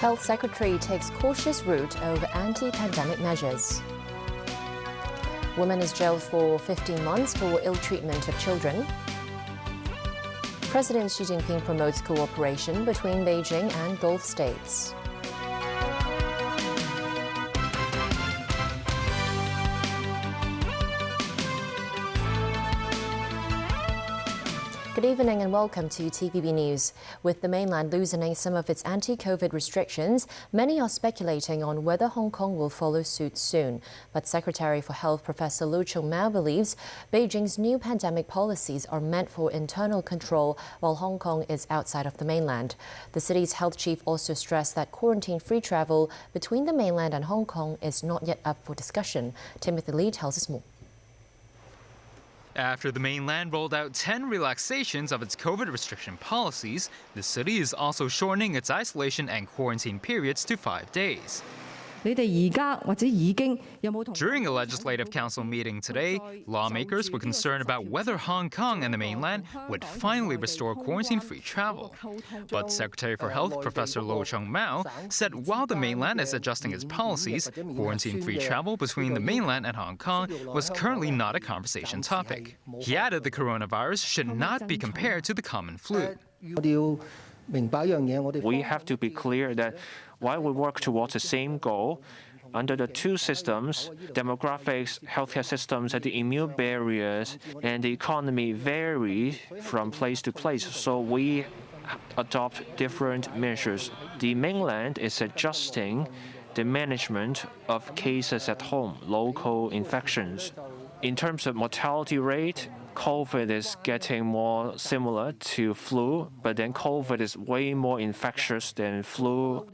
Health Secretary takes cautious route over anti-pandemic measures. Woman is jailed for 15 months for ill treatment of children. President Xi Jinping promotes cooperation between Beijing and Gulf states. Good evening and welcome to TVB News. With the mainland loosening some of its anti-COVID restrictions, many are speculating on whether Hong Kong will follow suit soon. But Secretary for Health Professor Lu Chong-mao believes Beijing's new pandemic policies are meant for internal control, while Hong Kong is outside of the mainland. The city's health chief also stressed that quarantine-free travel between the mainland and Hong Kong is not yet up for discussion. Timothy Lee tells us more. After the mainland rolled out 10 relaxations of its COVID restriction policies, the city is also shortening its isolation and quarantine periods to 5 days. During a legislative council meeting today, lawmakers were concerned about whether Hong Kong and the mainland would finally restore quarantine-free travel. But Secretary for Health Professor Lu Chong-mao said while the mainland is adjusting its policies, quarantine-free travel between the mainland and Hong Kong was currently not a conversation topic. He added the coronavirus should not be compared to the common flu. We have to be clear that while we work towards the same goal, under the two systems, demographics, healthcare systems, and the immune barriers and the economy vary from place to place, so we adopt different measures. The mainland is adjusting the management of cases at home, local infections. In terms of mortality rate, COVID is getting more similar to flu, but then COVID is way more infectious than flu.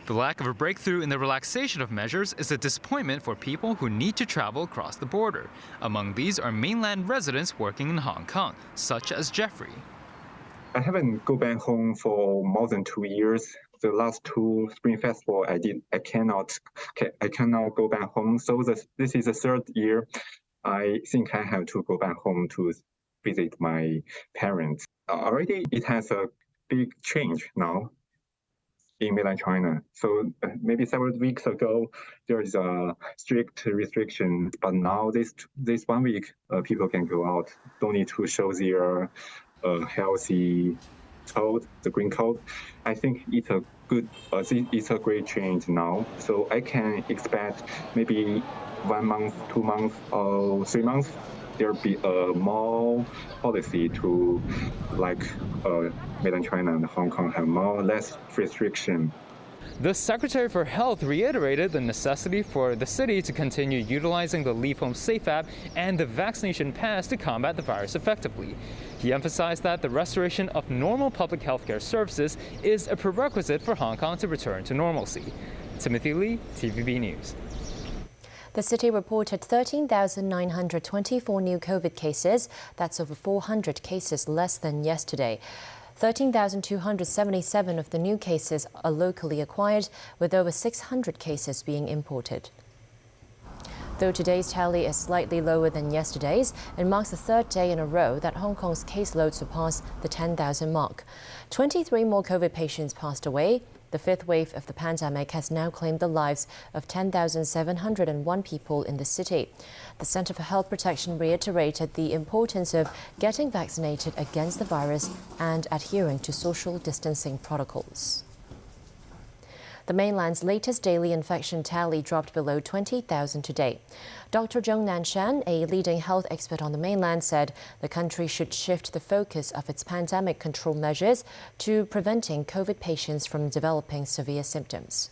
The lack of a breakthrough in the relaxation of measures is a disappointment for people who need to travel across the border. Among these are mainland residents working in Hong Kong, such as Jeffrey. I haven't go back home for more than 2 years. The last two Spring Festival I cannot go back home. So this is the third year. I think I have to go back home to visit my parents. Already it has a big change now in mainland China. So maybe several weeks ago, there is a strict restriction, but now this 1 week, people can go out. Don't need to show their healthy code, the green code. I think it's a good, it's a great change now. So I can expect maybe 1 month, 2 months, or 3 months, there'll be a more policy to mainland China and Hong Kong have less restriction. The Secretary for Health reiterated the necessity for the city to continue utilizing the Leave Home Safe app and the vaccination pass to combat the virus effectively. He emphasized that the restoration of normal public healthcare services is a prerequisite for Hong Kong to return to normalcy. Timothy Lee, TVB News. The city reported 13,924 new COVID cases. That's over 400 cases less than yesterday. 13,277 of the new cases are locally acquired, with over 600 cases being imported. Though today's tally is slightly lower than yesterday's, it marks the third day in a row that Hong Kong's caseload surpassed the 10,000 mark. 23 more COVID patients passed away. The fifth wave of the pandemic has now claimed the lives of 10,701 people in the city. The Centre for Health Protection reiterated the importance of getting vaccinated against the virus and adhering to social distancing protocols. The mainland's latest daily infection tally dropped below 20,000 today. Dr. Zhong Nanshan, a leading health expert on the mainland, said the country should shift the focus of its pandemic control measures to preventing COVID patients from developing severe symptoms.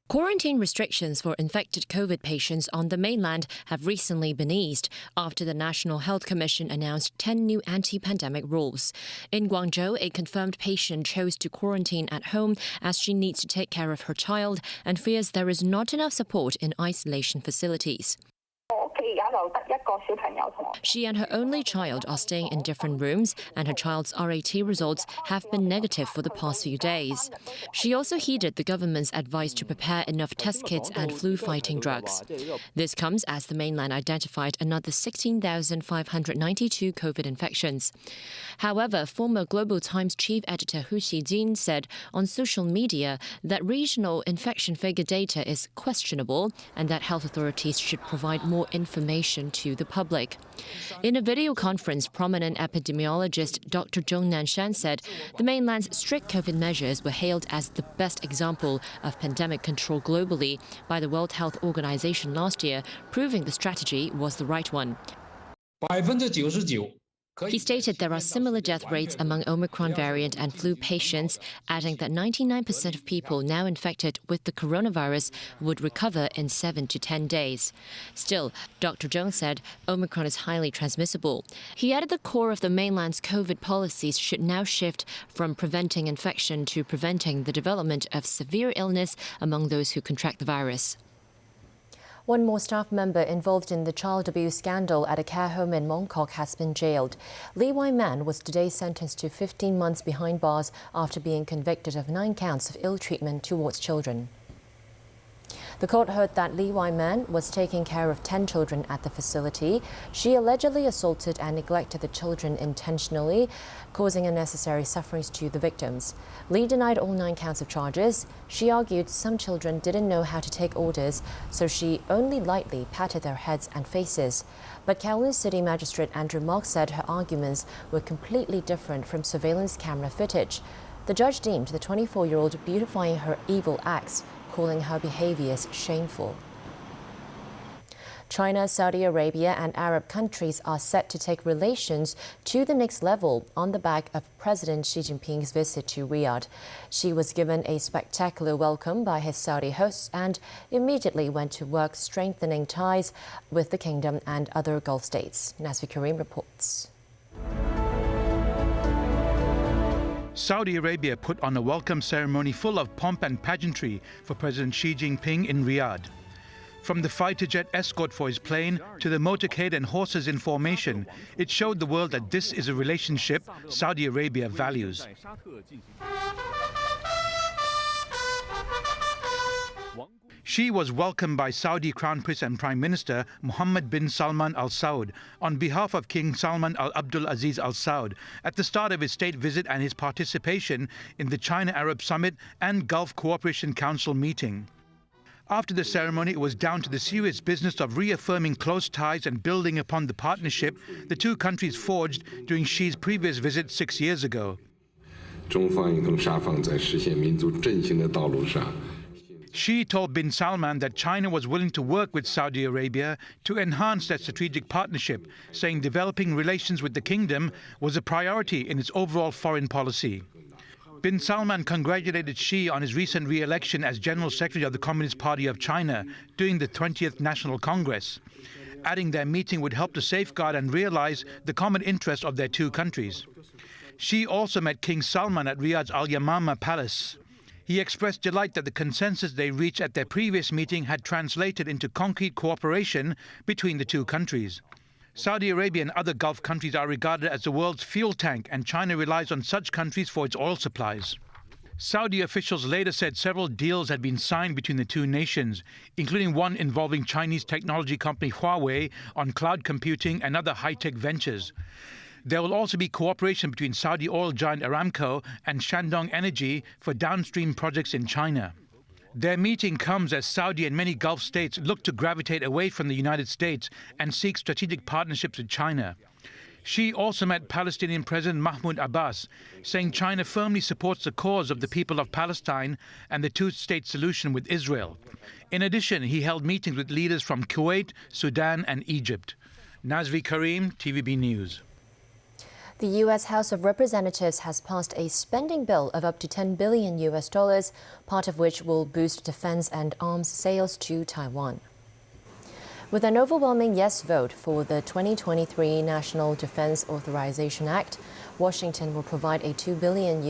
Quarantine restrictions for infected COVID patients on the mainland have recently been eased after the National Health Commission announced 10 new anti-pandemic rules. In Guangzhou, a confirmed patient chose to quarantine at home as she needs to take care of her child and fears there is not enough support in isolation facilities. She and her only child are staying in different rooms, and her child's RAT results have been negative for the past few days. She also heeded the government's advice to prepare enough test kits and flu-fighting drugs. This comes as the mainland identified another 16,592 COVID infections. However, former Global Times chief editor Hu Xijin said on social media that regional infection figure data is questionable and that health authorities should provide more information to the public. In a video conference, prominent epidemiologist Dr. Zhong Nanshan said the mainland's strict COVID measures were hailed as the best example of pandemic control globally by the World Health Organization last year, proving the strategy was the right one. He stated there are similar death rates among Omicron variant and flu patients, adding that 99% of people now infected with the coronavirus would recover in 7 to 10 days. Still, Dr. Zhong said Omicron is highly transmissible. He added the core of the mainland's COVID policies should now shift from preventing infection to preventing the development of severe illness among those who contract the virus. One more staff member involved in the child abuse scandal at a care home in Mongkok has been jailed. Lee Wai-man was today sentenced to 15 months behind bars after being convicted of 9 counts of ill treatment towards children. The court heard that Lee Wai-man was taking care of 10 children at the facility. She allegedly assaulted and neglected the children intentionally, causing unnecessary sufferings to the victims. Lee denied all 9 counts of charges. She argued some children didn't know how to take orders, so she only lightly patted their heads and faces. But Kowloon City Magistrate Andrew Mok said her arguments were completely different from surveillance camera footage. The judge deemed the 24-year-old beautifying her evil acts, calling her behaviors shameful. China, Saudi Arabia and Arab countries are set to take relations to the next level on the back of President Xi Jinping's visit to Riyadh. She was given a spectacular welcome by his Saudi hosts and immediately went to work strengthening ties with the kingdom and other Gulf states. Nasvi Karim reports. Saudi Arabia put on a welcome ceremony full of pomp and pageantry for President Xi Jinping in Riyadh. From the fighter jet escort for his plane to the motorcade and horses in formation, it showed the world that this is a relationship Saudi Arabia values. She was welcomed by Saudi Crown Prince and Prime Minister Mohammed bin Salman Al Saud on behalf of King Salman Al Abdul Aziz Al Saud at the start of his state visit and his participation in the China-Arab Summit and Gulf Cooperation Council meeting. After the ceremony, it was down to the serious business of reaffirming close ties and building upon the partnership the two countries forged during Xi's previous visit 6 years ago. Xi told bin Salman that China was willing to work with Saudi Arabia to enhance their strategic partnership, saying developing relations with the kingdom was a priority in its overall foreign policy. Bin Salman congratulated Xi on his recent re-election as General Secretary of the Communist Party of China during the 20th National Congress, adding their meeting would help to safeguard and realize the common interest of their two countries. Xi also met King Salman at Riyadh's Al Yamama Palace. He expressed delight that the consensus they reached at their previous meeting had translated into concrete cooperation between the two countries. Saudi Arabia and other Gulf countries are regarded as the world's fuel tank, and China relies on such countries for its oil supplies. Saudi officials later said several deals had been signed between the two nations, including one involving Chinese technology company Huawei on cloud computing and other high-tech ventures. There will also be cooperation between Saudi oil giant Aramco and Shandong Energy for downstream projects in China. Their meeting comes as Saudi and many Gulf states look to gravitate away from the United States and seek strategic partnerships with China. Xi also met Palestinian President Mahmoud Abbas, saying China firmly supports the cause of the people of Palestine and the two-state solution with Israel. In addition, he held meetings with leaders from Kuwait, Sudan and Egypt. Nasvi Karim, TVB News. The U.S. House of Representatives has passed a spending bill of up to $10 billion, part of which will boost defense and arms sales to Taiwan. With an overwhelming yes vote for the 2023 National Defense Authorization Act, Washington will provide a $2 billion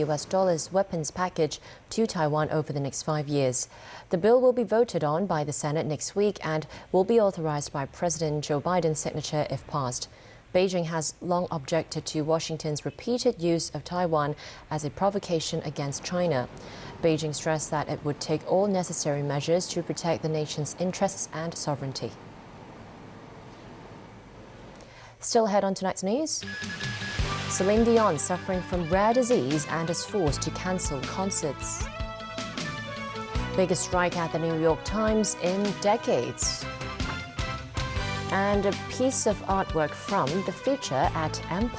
weapons package to Taiwan over the next 5 years. The bill will be voted on by the Senate next week and will be authorized by President Joe Biden's signature if passed. Beijing has long objected to Washington's repeated use of Taiwan as a provocation against China. Beijing stressed that it would take all necessary measures to protect the nation's interests and sovereignty. Still ahead on tonight's news. Celine Dion suffering from rare disease and is forced to cancel concerts. Biggest strike at the New York Times in decades. And a piece of artwork from the feature at M+.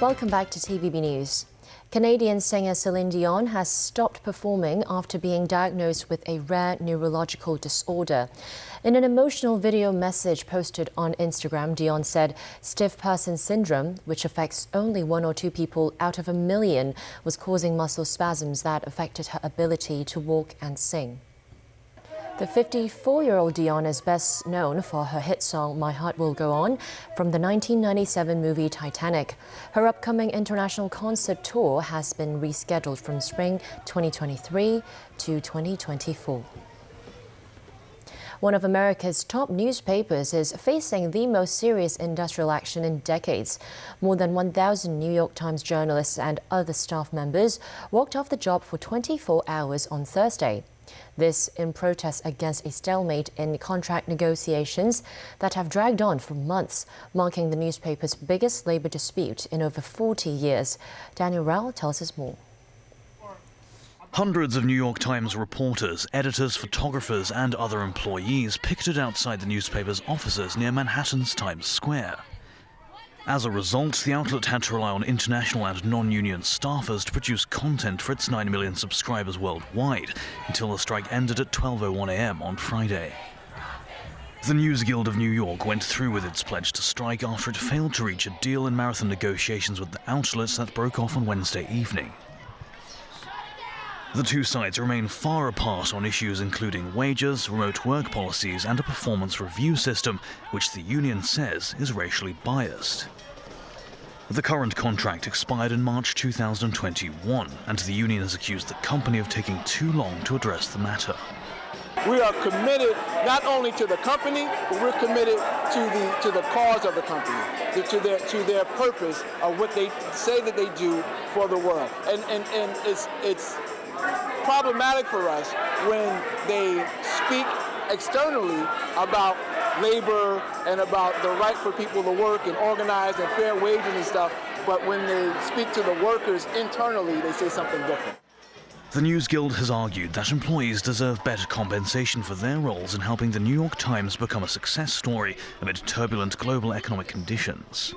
Welcome back to TVB News. Canadian singer Celine Dion has stopped performing after being diagnosed with a rare neurological disorder. In an emotional video message posted on Instagram, Dion said stiff person syndrome, which affects only 1 or 2 people out of a million, was causing muscle spasms that affected her ability to walk and sing. The 54-year-old Dion is best known for her hit song My Heart Will Go On from the 1997 movie Titanic. Her upcoming international concert tour has been rescheduled from spring 2023 to 2024. One of America's top newspapers is facing the most serious industrial action in decades. More than 1,000 New York Times journalists and other staff members walked off the job for 24 hours on Thursday. This in protest against a stalemate in contract negotiations that have dragged on for months, marking the newspaper's biggest labor dispute in over 40 years. Daniel Rao tells us more. Hundreds of New York Times reporters, editors, photographers and other employees picketed outside the newspaper's offices near Manhattan's Times Square. As a result, the outlet had to rely on international and non-union staffers to produce content for its 9 million subscribers worldwide until the strike ended at 12:01 a.m. on Friday. The News Guild of New York went through with its pledge to strike after it failed to reach a deal in marathon negotiations with the outlets that broke off on Wednesday evening. The two sides remain far apart on issues including wages, remote work policies and a performance review system, which the union says is racially biased. The current contract expired in March 2021, and the union has accused the company of taking too long to address the matter. We are committed not only to the company, but we're committed to the cause of the company, to their purpose of what they say that they do for the world. And it's problematic for us when they speak externally about labor and about the right for people to work and organize and fair wages and stuff, but when they speak to the workers internally, they say something different. The News Guild has argued that employees deserve better compensation for their roles in helping the New York Times become a success story amid turbulent global economic conditions.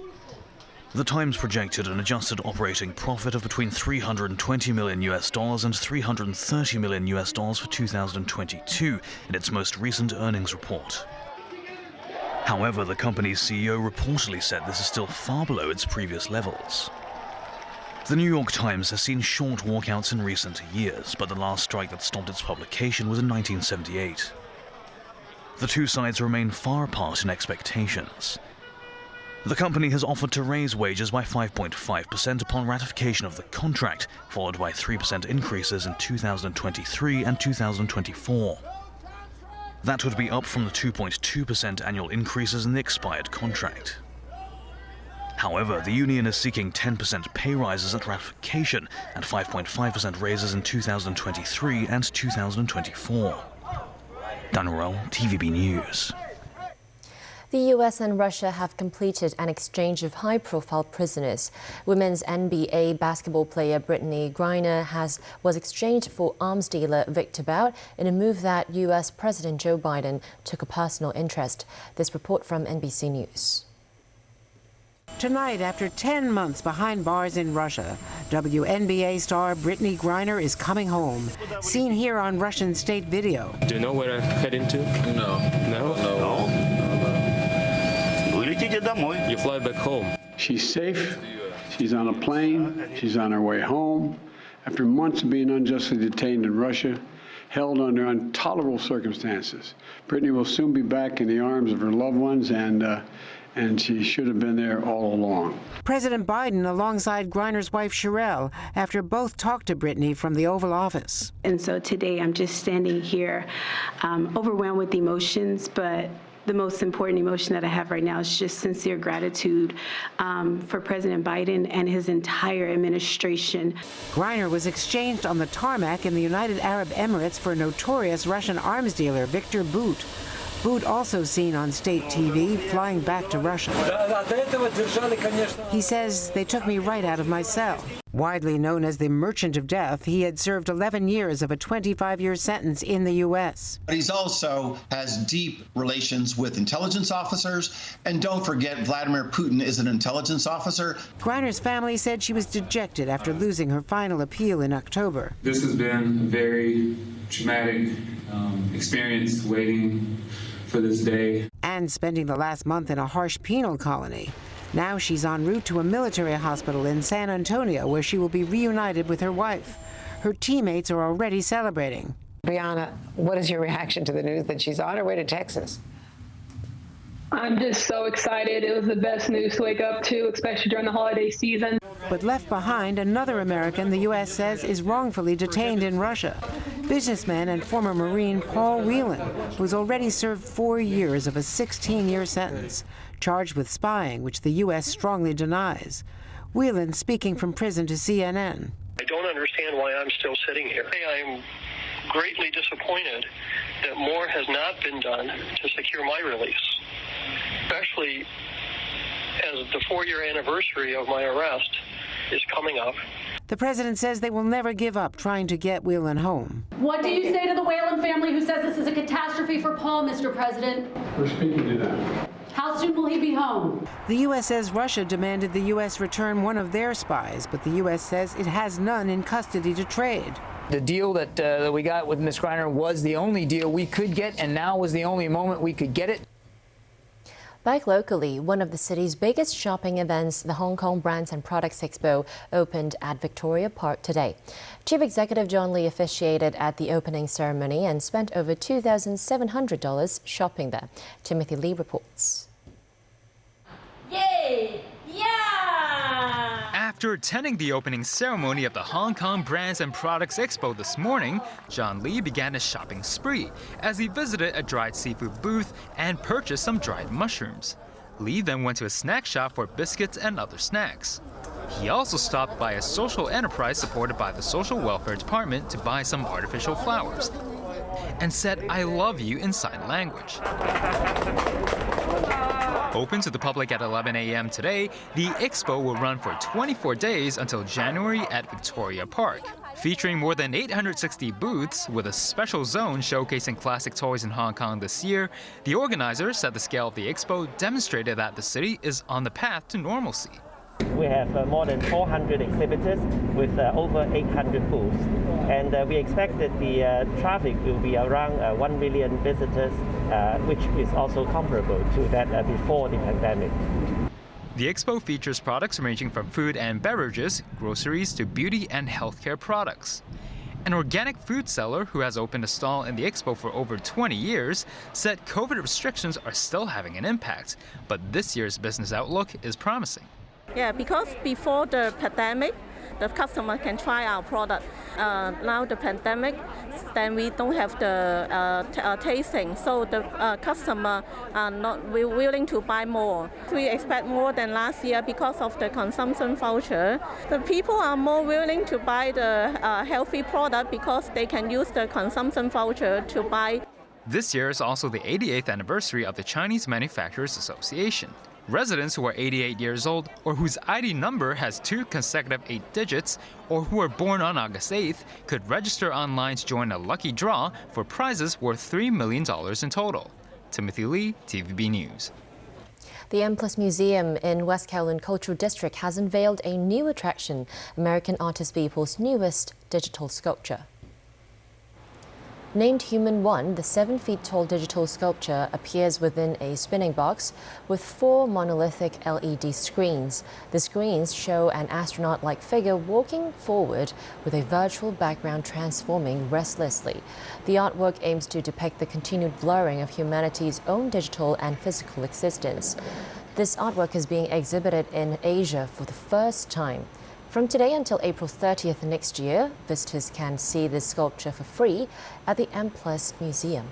The Times projected an adjusted operating profit of between $320 million and $330 million for 2022 in its most recent earnings report. However, the company's CEO reportedly said this is still far below its previous levels. The New York Times has seen short walkouts in recent years, but the last strike that stopped its publication was in 1978. The two sides remain far apart in expectations. The company has offered to raise wages by 5.5% upon ratification of the contract, followed by 3% increases in 2023 and 2024. That would be up from the 2.2% annual increases in the expired contract. However, the union is seeking 10% pay rises at ratification and 5.5% raises in 2023 and 2024. Daniel Rao, TVB News. The U.S. and Russia have completed an exchange of high-profile prisoners. Women's NBA basketball player Brittany Griner was exchanged for arms dealer Victor Bout in a move that U.S. President Joe Biden took a personal interest. This report from NBC News. Tonight, after 10 months behind bars in Russia, WNBA star Brittany Griner is coming home. Seen here on Russian state video. Do you know where I'm heading to? No. No? No. You fly back home. She's safe. She's on a plane. She's on her way home. After months of being unjustly detained in Russia, held under intolerable circumstances, Brittany will soon be back in the arms of her loved ones, and she should have been there all along. President Biden alongside Griner's wife Sherelle after both talked to Brittany from the Oval Office. And so today I'm just standing here overwhelmed with emotions, but the most important emotion that I have right now is just sincere gratitude for President Biden and his entire administration. Griner was exchanged on the tarmac in the United Arab Emirates for notorious Russian arms dealer Viktor Bout. Bout also seen on state TV flying back to Russia. He says, "They took me right out of my cell." Widely known as the Merchant of Death, he had served 11 years of a 25-year sentence in the U.S. But he's also has deep relations with intelligence officers. And don't forget, Vladimir Putin is an intelligence officer. Griner's family said she was dejected after losing her final appeal in October. This has been a very traumatic experience, waiting for this day. And spending the last month in a harsh penal colony. Now she's en route to a military hospital in San Antonio where she will be reunited with her wife. Her teammates are already celebrating. Brianna, what is your reaction to the news that she's on her way to Texas? I'm just so excited. It was the best news to wake up to, especially during the holiday season. But left behind, another American the U.S. says is wrongfully detained in Russia. Businessman and former Marine Paul Whelan, who's already served 4 years of a 16-year sentence, charged with spying, which the U.S. strongly denies. Whelan speaking from prison to CNN. I don't understand why I'm still sitting here. I'm greatly disappointed that more has not been done to secure my release, especially as the 4-year anniversary of my arrest is coming up. The president says they will never give up trying to get Whelan home. What do you say to the Whelan family who says this is a catastrophe for Paul, Mr. President? We're speaking to them. How soon will he be home? The U.S. says Russia demanded the U.S. return one of their spies, but the U.S. says it has none in custody to trade. The deal that we got with Ms. Griner was the only deal we could get, and now was the only moment we could get it. Back locally, one of the city's biggest shopping events, the Hong Kong Brands and Products Expo, opened at Victoria Park today. Chief Executive John Lee officiated at the opening ceremony and spent over $2,700 shopping there. Timothy Lee reports. Yay! Yeah! After attending the opening ceremony of the Hong Kong Brands and Products Expo this morning, John Lee began a shopping spree as he visited a dried seafood booth and purchased some dried mushrooms. Lee then went to a snack shop for biscuits and other snacks. He also stopped by a social enterprise supported by the Social Welfare Department to buy some artificial flowers and said, "I love you" in sign language. Open to the public at 11 a.m. today, the expo will run for 24 days until January at Victoria Park. Featuring more than 860 booths with a special zone showcasing classic toys in Hong Kong this year, the organizers said the scale of the expo demonstrated that the city is on the path to normalcy. We have more than 400 exhibitors with over 800 booths, and we expect that the traffic will be around 1 million visitors, which is also comparable to that before the pandemic. The expo features products ranging from food and beverages, groceries to beauty and healthcare products. An organic food seller who has opened a stall in the expo for over 20 years said COVID restrictions are still having an impact, but this year's business outlook is promising. Yeah, because before the pandemic, the customer can try our product. Now the pandemic, then we don't have the tasting, so the customer are not willing to buy more. We expect more than last year because of the consumption voucher. The people are more willing to buy the healthy product because they can use the consumption voucher to buy. This year is also the 88th anniversary of the Chinese Manufacturers Association. Residents who are 88 years old or whose ID number has 2 consecutive 8 digits or who were born on August 8th could register online to join a lucky draw for prizes worth $3 million in total. Timothy Lee, TVB News. The M+ Museum in West Kowloon Cultural District has unveiled a new attraction, American artist people's newest digital sculpture. Named Human 1, the 7-feet-tall digital sculpture appears within a spinning box with 4 monolithic LED screens. The screens show an astronaut-like figure walking forward with a virtual background transforming restlessly. The artwork aims to depict the continued blurring of humanity's own digital and physical existence. This artwork is being exhibited in Asia for the first time. From today until April 30th next year, visitors can see this sculpture for free at the M+ Museum.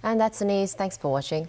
And that's the news. Thanks for watching.